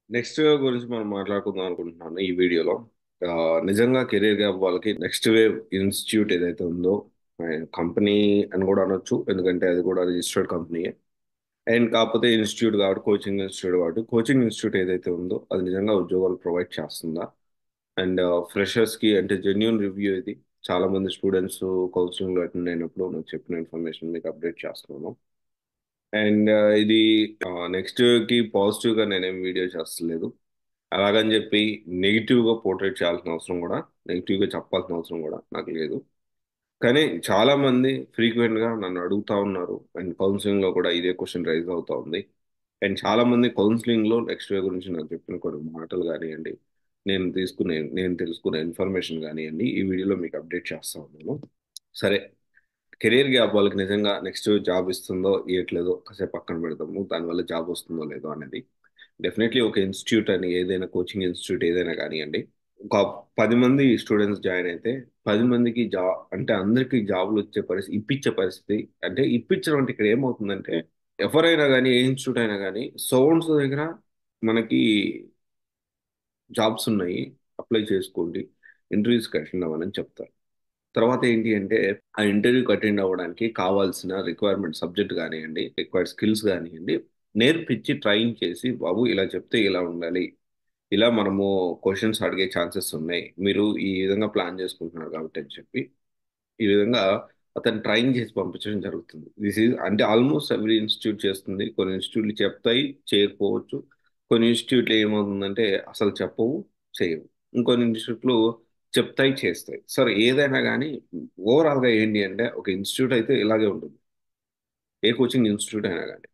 Next wave గురించి మనం మాట్లాడుకుందాం అనుకుంటున్నాను ఈ వీడియోలో. నిజంగా కెరీర్ గ్యాప్ వాళ్ళకి నెక్స్ట్ వేవ్ ఇన్స్టిట్యూట్ ఏదైతే ఉందో, కంపెనీ అని కూడా అనొచ్చు, ఎందుకంటే అది కూడా రిజిస్టర్డ్ కంపెనీయే. అండ్ కాకపోతే ఇన్స్టిట్యూట్ కాబట్టి, కోచింగ్ ఇన్స్టిట్యూట్ ఏదైతే ఉందో అది నిజంగా ఉద్యోగాలు ప్రొవైడ్ చేస్తుందా? అండ్ ఫ్రెషర్స్ కి అంటే జెన్యున్ రివ్యూ ఇది. చాలా మంది స్టూడెంట్స్ కౌన్సిలింగ్ లో అటెండ్ అయినప్పుడు నాకు చెప్పిన ఇన్ఫర్మేషన్ మీకు అప్డేట్ చేస్తున్నాను. అండ్ ఇది నెక్స్ట్ కి పాజిటివ్ గా నేనేం వీడియో చేస్తలేదు. అలాగని చెప్పి నెగిటివ్ గా పోర్ట్రేట్ చేయాల్సిన అవసరం కూడా, నెగిటివ్ గా చెప్పాల్సిన అవసరం కూడా నాకు లేదు. కానీ చాలా మంది ఫ్రీక్వెంట్ గా నన్ను అడుగుతా ఉన్నారు, అండ్ కౌన్సిలింగ్ లో కూడా ఇదే క్వశ్చన్ రైజ్ అవుతా ఉంది. అండ్ చాలా మంది కౌన్సిలింగ్ లో నెక్స్ట్ వే గురించి నాకు చెప్పిన కొన్ని మాటలు కానివ్వండి, నేను తెలుసుకునే ఇన్ఫర్మేషన్ కానివ్వండి, ఈ వీడియోలో మీకు అప్డేట్ చేస్తా ఉన్నాను. సరే, కెరీర్ గ్యాప్ వాళ్ళకి నిజంగా నెక్స్ట్ జాబ్ ఇస్తుందో ఇవ్వట్లేదో కాసేపు పక్కన పెడదాము. దానివల్ల జాబ్ వస్తుందో లేదో అనేది డెఫినెట్లీ ఒక ఇన్స్టిట్యూట్ అని, ఏదైనా కోచింగ్ ఇన్స్టిట్యూట్ ఏదైనా కానివ్వండి, ఒక 10 మంది స్టూడెంట్స్ జాయిన్ అయితే 10 మందికి అంటే అందరికీ జాబ్లు వచ్చే పరిస్థితి, ఇప్పించే పరిస్థితి. అంటే ఇప్పించడం అంటే ఇక్కడ ఏమవుతుందంటే, ఎవరైనా కానీ ఏ ఇన్స్టిట్యూట్ అయినా కానీ సౌండ్స్ దగ్గర మనకి జాబ్స్ ఉన్నాయి, అప్లై చేసుకోండి, ఇంటర్వ్యూస్కి అటెండ్ అవ్వని చెప్తారు. తర్వాత ఏంటి అంటే, ఆ ఇంటర్వ్యూకి అటెండ్ అవ్వడానికి కావాల్సిన రిక్వైర్మెంట్ సబ్జెక్ట్ కానివ్వండి, రిక్వైర్డ్ స్కిల్స్ కానివ్వండి, నేర్పించి ట్రైన్ చేసి, బాబు ఇలా చెప్తే ఇలా ఉండాలి, ఇలా మనము క్వశ్చన్స్ అడిగే ఛాన్సెస్ ఉన్నాయి, మీరు ఈ విధంగా ప్లాన్ చేసుకుంటున్నారు కాబట్టి అని చెప్పి, ఈ విధంగా అతను ట్రైన్ చేసి పంపించడం జరుగుతుంది. దిస్ ఈజ్ అంటే ఆల్మోస్ట్ ఎవ్రీ ఇన్స్టిట్యూట్ చేస్తుంది. కొన్ని ఇన్స్టిట్యూట్లు చెప్తాయి, చేయకపోవచ్చు. కొన్ని ఇన్స్టిట్యూట్లు ఏమవుతుందంటే అసలు చెప్పవు, చేయవు. ఇంకొన్ని ఇన్స్టిట్యూట్లు చెప్తాయి, చేస్తాయి. సరే, ఏదైనా కానీ ఓవరాల్గా ఏంటి అంటే, ఒక ఇన్స్టిట్యూట్ అయితే ఇలాగే ఉంటుంది, ఏ కోచింగ్ ఇన్స్టిట్యూట్ అయినా కానీ.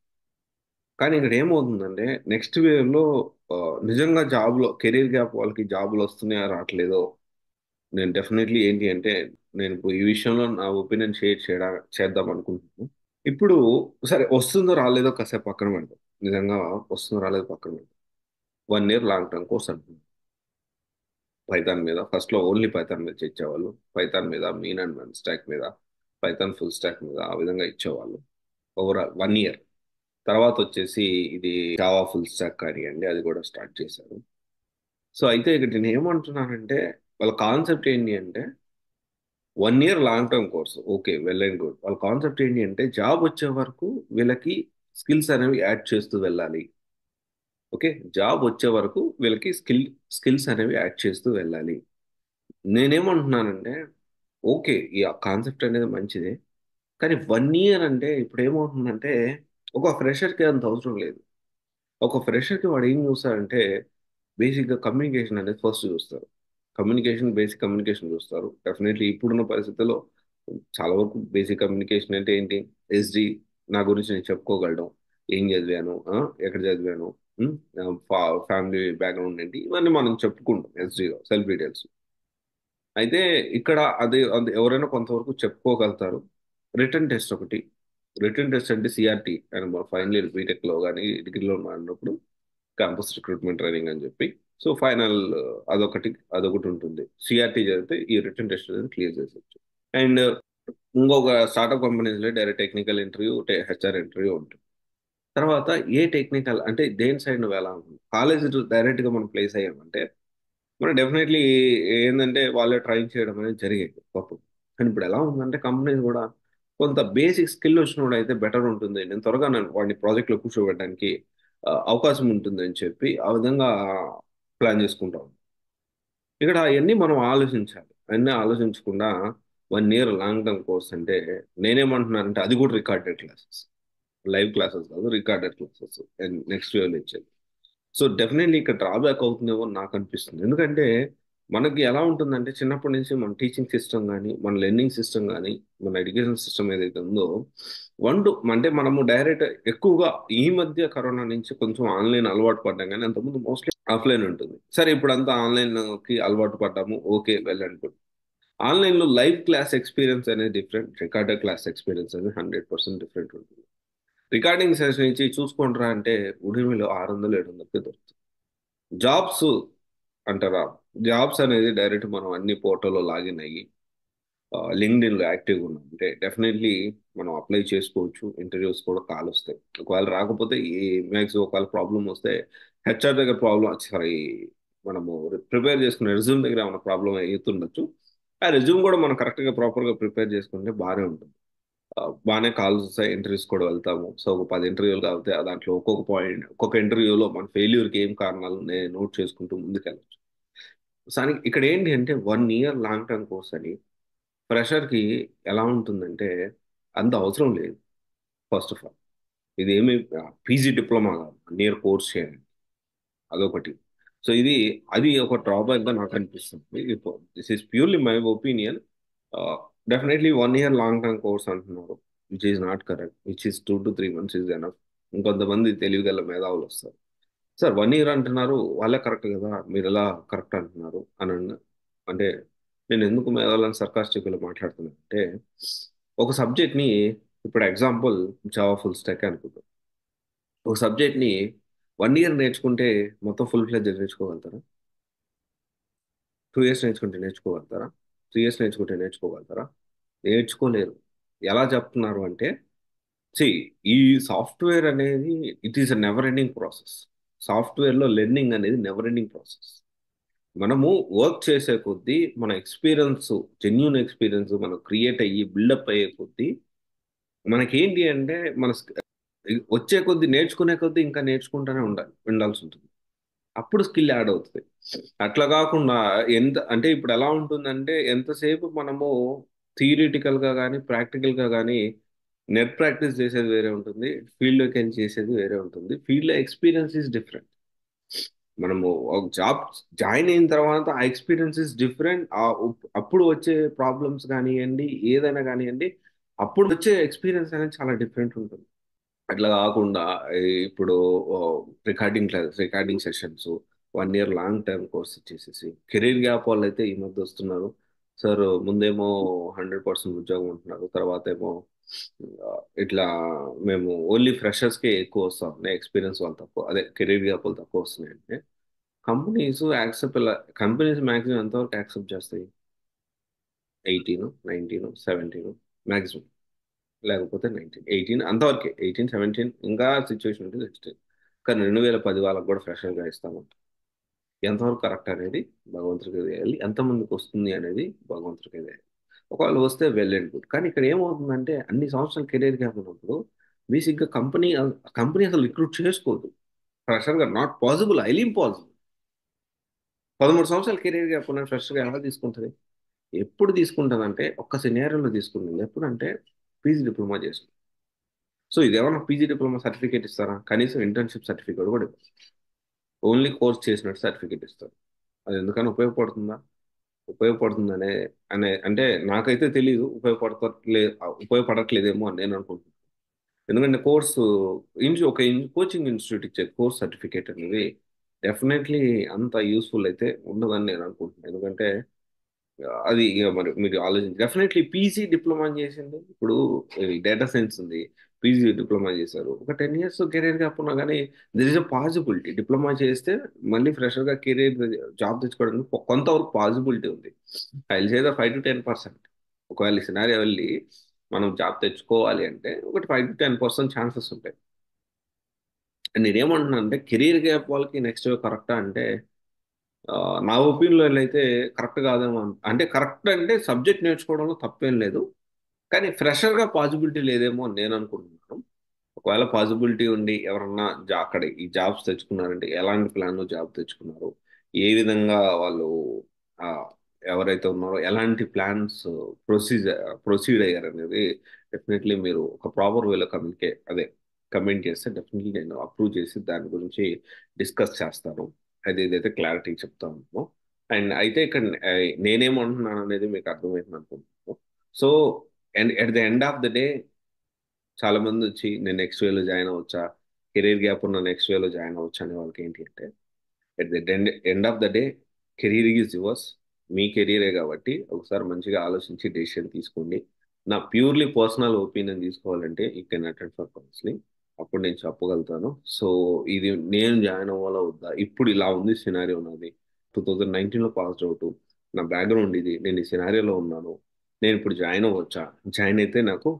కానీ ఇక్కడ ఏమవుతుందంటే నెక్స్ట్ వేవ్లో నిజంగా జాబ్లో కెరీర్ గ్యాప్ వాళ్ళకి జాబులు వస్తున్నాయా రావట్లేదో, నేను డెఫినెట్లీ ఏంటి అంటే, నేను ఇప్పుడు ఈ విషయంలో నా ఒపీనియన్ చేద్దాం అనుకుంటున్నాను. ఇప్పుడు సరే, వస్తుందో రాలేదో కాసేపు పక్కన పెడదాం. నిజంగా వస్తుందో రాలేదో పక్కన పెడదాం. 1 ఇయర్ లాంగ్ టర్మ్ కోర్స్ అంటున్నాను. పైథాన్ మీద ఫస్ట్లో ఓన్లీ పైథాన్ మీద ఇచ్చేవాళ్ళు. పైథాన్ మీద, మీన్ అండ్ మెన్ స్టాక్ మీద, పైథాన్ ఫుల్ స్టాక్ మీద, ఆ విధంగా ఇచ్చేవాళ్ళు ఓవరాల్ 1 ఇయర్. తర్వాత వచ్చేసి ఇది జావా ఫుల్ స్టాక్ కానివ్వండి, అది కూడా స్టార్ట్ చేశారు. సో అయితే ఇక్కడ నేను ఏమంటున్నానంటే, వాళ్ళ కాన్సెప్ట్ ఏంటి అంటే, 1 year long term course, okay, well and good. వాళ్ళ కాన్సెప్ట్ ఏంటి అంటే, జాబ్ వచ్చే వరకు వీళ్ళకి స్కిల్స్ అనేవి యాడ్ చేస్తూ వెళ్ళాలి. ఓకే, జాబ్ వచ్చే వరకు వీళ్ళకి స్కిల్స్ అనేవి యాడ్ చేస్తూ వెళ్ళాలి. నేనేమంటున్నానంటే, ఓకే, ఈ కాన్సెప్ట్ అనేది మంచిదే. కానీ 1 ఇయర్ అంటే ఇప్పుడు ఏమవుతుందంటే, ఒక ఫ్రెషర్కి అంత అవసరం లేదు. ఒక ఫ్రెషర్కి వాడు ఏం చూస్తారంటే, బేసిక్గా కమ్యూనికేషన్ అనేది ఫస్ట్ చూస్తారు. బేసిక్ కమ్యూనికేషన్ చూస్తారు. డెఫినెట్లీ ఇప్పుడున్న పరిస్థితుల్లో చాలా వరకు బేసిక్ కమ్యూనికేషన్ అంటే ఏంటి? ఎస్డి, నా గురించి నేను చెప్పుకోగలడం, ఏం చదివాను, ఎక్కడ చదివాను, ఫ్యామిలీ బ్యాక్గ్రౌండ్ ఏంటి, ఇవన్నీ మనం చెప్పుకుంటాం ఎస్డిలో, సెల్ఫ్ డీటెయిల్స్. అయితే ఇక్కడ అది ఎవరైనా కొంతవరకు చెప్పుకోగలుగుతారు. రిటర్న్ టెస్ట్ ఒకటి. రిటర్న్ టెస్ట్ అంటే సిఆర్టీ అని, ఫైనల్ ఇయర్ బీటెక్లో కానీ డిగ్రీలో మాడినప్పుడు క్యాంపస్ రిక్రూట్మెంట్ ట్రైనింగ్ అని చెప్పి, సో ఫైనల్ అదొకటి అదొకటి ఉంటుంది. సిఆర్టీ చదివితే ఈ రిటర్న్ టెస్ట్ అనేది క్లియర్ చేసేయచ్చు. అండ్ ఇంకొక స్టార్ట్అప్ కంపెనీస్లో direct technical interview, HR interview ఉంటుంది. తర్వాత ఏ టెక్నికల్ అంటే దేని సైడ్ నువ్వు ఎలా ఉంటుంది, కాలేజ్ డైరెక్ట్గా మనం ప్లేస్ అయ్యామంటే మనం డెఫినెట్లీ ఏంటంటే వాళ్ళే ట్రైన్ చేయడం అనేది జరిగేది ఒకప్పుడు. కానీ ఇప్పుడు ఎలా ఉందంటే, కంపెనీస్ కూడా కొంత బేసిక్ స్కిల్ వచ్చినోడు అయితే బెటర్ ఉంటుంది, నేను త్వరగా వాడిని ప్రాజెక్ట్లో కూర్చోబెట్టడానికి అవకాశం ఉంటుంది అని చెప్పి ఆ విధంగా ప్లాన్ చేసుకుంటాం. ఇక్కడ అవన్నీ మనం ఆలోచించాలి. అవన్నీ ఆలోచించకుండా 1 ఇయర్ లాంగ్ టర్మ్ కోర్స్ అంటే, నేనేమంటున్నానంటే అది కూడా రికార్డెడ్ క్లాసెస్, లైవ్ క్లాసెస్ కాదు, రికార్డెడ్ క్లాసెస్ అండ్ నెక్స్ట్ ఇయర్లో ఇచ్చేది. సో డెఫినెట్లీ ఇక్కడ డ్రాబ్యాక్ అవుతుందేమో అని నాకు అనిపిస్తుంది. ఎందుకంటే మనకి ఎలా ఉంటుందంటే, చిన్నప్పటి నుంచి మన టీచింగ్ సిస్టమ్ కానీ, మన లెర్నింగ్ సిస్టమ్ కానీ, మన ఎడ్యుకేషన్ సిస్టమ్ ఏదైతే ఉందో, అంటే మనము డైరెక్ట్ ఎక్కువగా ఈ మధ్య కరోనా నుంచి కొంచెం ఆన్లైన్ అలవాటు పడ్డాం, కానీ అంతకుముందు మోస్ట్లీ ఆఫ్లైన్ ఉంటుంది. సరే, ఇప్పుడు అంతా ఆన్లైన్కి అలవాటు పడ్డాము, ఓకే, వెల్ అండ్ గుడ్. ఆన్లైన్లో లైవ్ క్లాస్ ఎక్స్పీరియన్స్ అనేది డిఫరెంట్, రికార్డెడ్ క్లాస్ ఎక్స్పీరియన్స్ అనేది 100% డిఫరెంట్ ఉంటుంది. రికార్డింగ్ సెషన్ నుంచి చూసుకుంటారా అంటే ఉడిమిలో 600 700కి దొరుకుతుంది. జాబ్స్ అంటారా? జాబ్స్ అనేది డైరెక్ట్ మనం అన్ని పోర్టల్లో లాగిన్ అయ్యి, లింక్డ్ఇన్లో యాక్టివ్గా ఉన్నాం అంటే డెఫినెట్లీ మనం అప్లై చేసుకోవచ్చు. ఇంటర్వ్యూస్ కూడా కాల్ వస్తాయి. ఒకవేళ రాకపోతే మ్యాక్స్ ఒకవేళ ప్రాబ్లం వస్తే హెచ్ఆర్ దగ్గర ప్రాబ్లం, సారీ, మనము ప్రిపేర్ చేసుకునే రెజ్యూమ్ దగ్గర ఏమైనా ప్రాబ్లం అవుతుండొచ్చు. ఆ రెజ్యూమ్ కూడా మనం కరెక్ట్గా ప్రాపర్గా ప్రిపేర్ చేసుకుంటే బాగానే ఉంటుంది. బాగానే కాల్స్ వస్తాయి, ఇంటర్వ్యూస్ కూడా వెళ్తాము. సో ఒక 10 ఇంటర్వ్యూలు కాబట్టి దాంట్లో ఒక్కొక్క పాయింట్, ఒక్కొక్క ఇంటర్వ్యూలో మన ఫెయిల్యూర్కి ఏం కారణాలు నేను నోట్ చేసుకుంటూ ముందుకెళ్ళచ్చు. కానీ ఇక్కడ ఏంటి అంటే 1 ఇయర్ లాంగ్ టర్మ్ కోర్స్ అని ఫ్రెషర్కి ఎలా ఉంటుందంటే అంత అవసరం లేదు. ఫస్ట్ ఆఫ్ ఆల్ ఇదేమి పీజీ డిప్లొమా కాదు, 1 ఇయర్ కోర్స్ చేయాలి, అదొకటి. సో అది ఒక డ్రాబ్యాక్ గా నాకు అనిపిస్తుంది. This is purely my opinion. Definitely 1 year long term course అంటున్నారు, which is not correct. Which is 2 to 3 months is enough. ఇంకొంతమంది తెలివిగల మేధావులు వస్తారు, సార్ 1 ఇయర్ అంటున్నారు, వాళ్ళే కరెక్ట్ కదా, మీరు ఎలా కరెక్ట్ అంటున్నారు అని అంటే నేను ఎందుకు మేధావులను సర్కాస్టిక్గా మాట్లాడుతున్నాను అంటే, ఒక సబ్జెక్ట్ని, ఇప్పుడు ఎగ్జాంపుల్ జావా ఫుల్ స్టాక్ అనుకుంటాం. ఒక సబ్జెక్ట్ని 1 ఇయర్ నేర్చుకుంటే మొత్తం ఫుల్ ఫ్లెడ్జ్ నేర్చుకోగలుగుతారా? 2 ఇయర్స్ నేర్చుకుంటే నేర్చుకోగలుగుతారా? 3 ఇయర్స్ నేర్చుకుంటే నేర్చుకోగలుగుతారా? నేర్చుకోలేరు. ఎలా చెప్తున్నారు అంటే, సి, ఈ సాఫ్ట్వేర్ అనేది it is a never ending process. సాఫ్ట్వేర్లో లెర్నింగ్ అనేది నెవర్ ఎండింగ్ ప్రాసెస్. మనము వర్క్ చేసే కొద్దీ మన ఎక్స్పీరియన్స్, జెన్యున్ ఎక్స్పీరియన్స్ మనం క్రియేట్ అయ్యి బిల్డప్ అయ్యే కొద్దీ మనకేంటి అంటే వచ్చే కొద్దీ, నేర్చుకునే కొద్దీ ఇంకా నేర్చుకుంటూనే ఉండాల్సి ఉంటుంది. అప్పుడు స్కిల్ యాడ్ అవుతుంది. అట్లా కాకుండా ఎంత అంటే ఇప్పుడు ఎలా ఉంటుందంటే, ఎంతసేపు మనము థియరిటికల్ గా కానీ ప్రాక్టికల్ గా కానీ నెట్ ప్రాక్టీస్ చేసేది వేరే ఉంటుంది, ఫీల్డ్లోకి వెళ్ళి చేసేది వేరే ఉంటుంది. Field experience is different. మనము ఒక జాబ్ జాయిన్ అయిన తర్వాత ఆ ఎక్స్పీరియన్స్ ఇస్ డిఫరెంట్. అప్పుడు వచ్చే ప్రాబ్లమ్స్ కానివ్వండి, ఏదైనా కానివ్వండి, అప్పుడు వచ్చే ఎక్స్పీరియన్స్ అనేది చాలా డిఫరెంట్ ఉంటుంది. అట్లా కాకుండా ఇప్పుడు recording class, recording sessions, 1 year long term course ఇచ్చేసేసి కెరీర్ గ్యాప్ వాళ్ళు అయితే ఈ మధ్య వస్తున్నారు. సార్ ముందేమో 100% ఉద్యోగం ఉంటున్నారు, తర్వాత ఏమో ఆ, ఇట్లా మేము ఓన్లీ ఫ్రెషర్స్కే ఎక్కువ వస్తాం, ఎక్స్పీరియన్స్ వాళ్ళు తక్కువ, అదే కెరీర్ గ్యాప్ వాళ్ళు తక్కువ వస్తున్నాయి అంటే కంపెనీస్ యాక్సెప్ట్, కంపెనీస్ మ్యాక్సిమం ఎంతవరకు యాక్సెప్ట్ చేస్తాయి? 18, 19, 17 మ్యాక్సిమం, లేకపోతే 19, 18 అంతవరకే. 18, 17 ఇంకా సిచ్యువేషన్ ఉంటుంది 16. కానీ 2010 వాళ్ళకి కూడా ఫ్రెషర్గా ఇస్తాము. ఎంతవరకు కరెక్ట్ అనేది భగవంతుడికి తెలియాలి, ఎంతమందికి వస్తుంది అనేది భగవంతుడికి తెలియాలి. ఒకవేళ వస్తే వెల్ అండ్ గుడ్. కానీ ఇక్కడ ఏమవుతుందంటే అన్ని సంవత్సరాలు కెరీర్ గ్యాప్ ఉన్నప్పుడు బేసిక్గా కంపెనీ అసలు రిక్రూట్ చేసుకోదు ఫ్రెషర్గా. Not possible, highly impossible. 13 సంవత్సరాల కెరీర్ గ్యాప్ ఉన్న ఫ్రెషర్గా ఎలా తీసుకుంటుంది? ఎప్పుడు తీసుకుంటుందంటే ఒక్క సినారియోలో తీసుకుంటుంది. ఎప్పుడంటే పీజీ డిప్లొమా చేసుకుంటుంది. సో ఇదేమన్నా పీజీ డిప్లొమా సర్టిఫికేట్ ఇస్తారా? కనీసం ఇంటర్న్షిప్ సర్టిఫికేట్ కూడా ఇవ్వరు. ఓన్లీ కోర్స్ చేసినట్టు సర్టిఫికేట్ ఇస్తారు. అది ఎందుకని ఉపయోగపడుతుందా? ఉపయోగపడుతుందనే అంటే నాకైతే తెలియదు. ఉపయోగపడట్లేదేమో అని నేను అనుకుంటున్నాను. ఎందుకంటే కోర్సు ఒక కోచింగ్ ఇన్స్టిట్యూట్ ఇచ్చే కోర్స్ సర్టిఫికేట్ అనేది డెఫినెట్లీ అంత యూస్ఫుల్ అయితే ఉండదని నేను అనుకుంటున్నాను. ఎందుకంటే అది ఇక మరి మీరు ఆలోచించి డెఫినెట్లీ పీజీ డిప్లొమా చేసింది. ఇప్పుడు డేటా సైన్స్ ఉంది, పీజీ డిప్లొమా చేశారు, ఒక 10 years కెరీర్ కాకుండా కానీ there is a possibility. Diploma చేస్తే మళ్ళీ ఫ్రెషర్గా కెరీర్ జాబ్ తెచ్చుకోవడానికి కొంతవరకు పాసిబిలిటీ ఉంది. I say the 5 to 10%. ఒకవేళ ఈ సినారియో వెళ్ళి మనం జాబ్ తెచ్చుకోవాలి అంటే ఒకటి 5 to 10% ఛాన్సెస్ ఉంటాయి. నేనేమంటున్నాను అంటే కెరీర్ గ్యాప్ వాళ్ళకి నెక్స్ట్ కరెక్టా అంటే ఆ, నా ఒపీనియన్లో అయితే కరెక్ట్ కాదేమో అంటే కరెక్ట్ అంటే సబ్జెక్ట్ నేర్చుకోవడంలో తప్పేం లేదు, కానీ ఫ్రెషర్గా పాసిబిలిటీ లేదేమో అని నేను అనుకుంటున్నాను. ఒకవేళ పాసిబిలిటీ ఉండి ఎవరన్నా అక్కడ ఈ జాబ్స్ తెచ్చుకున్నారంటే ఎలాంటి ప్లాన్ జాబ్ తెచ్చుకున్నారు, ఏ విధంగా వాళ్ళు ఆ, ఎవరైతే ఉన్నారో ఎలాంటి ప్లాన్స్ ప్రొసీడ్ అయ్యారు అనేది డెఫినెట్లీ మీరు ఒక ప్రాపర్ వేలో అదే కమెంట్ చేస్తే డెఫినెట్లీ నేను అప్రూవ్ చేసి దాని గురించి డిస్కస్ చేస్తాను. అది ఏదైతే క్లారిటీ చెప్తాను. అండ్ అయితే ఇక్కడ నేనేమంటున్నాను అనేది మీకు అర్థమైంది అనుకుంటున్నాను. So and at the end of the day చాలా మంది వచ్చి నేను నెక్స్ట్ వేలో జాయిన్ అవ్వచ్చా, కెరీర్ గ్యాప్ ఉన్న నెక్స్ట్ వేలో జాయిన్ అవ్వచ్చా అనే వాళ్ళకి ఏంటి అంటే at the end of the day career is yours. మీ కెరీరే కాబట్టి ఒకసారి మంచిగా ఆలోచించి డెసిషన్ తీసుకోండి. నా ప్యూర్లీ పర్సనల్ ఒపీనియన్ తీసుకోవాలంటే you can attend for counselling. అప్పుడు నేను చెప్పగలుగుతాను. సో ఇది నేను జాయిన్ అవ్వాలా వద్దా, ఇప్పుడు ఇలా ఉంది సినారియో నాది, 2019లో పాస్డ్ అవుట్, నా బ్యాక్గ్రౌండ్ ఇది, నేను ఈ సినారియోలో ఉన్నాను, నేను ఇప్పుడు జాయిన్ అవ్వచ్చా, జాయిన్ అయితే నాకు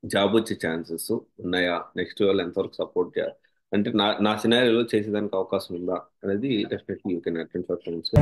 జాబ్ వచ్చే ఛాన్సెస్ ఉన్నాయా, నెక్స్ట్ వాళ్ళు ఎంతవరకు సపోర్ట్ అంటే నా సినారియోలో చేసేదానికి అవకాశం ఉందా అనేది definitely you can attend for friends.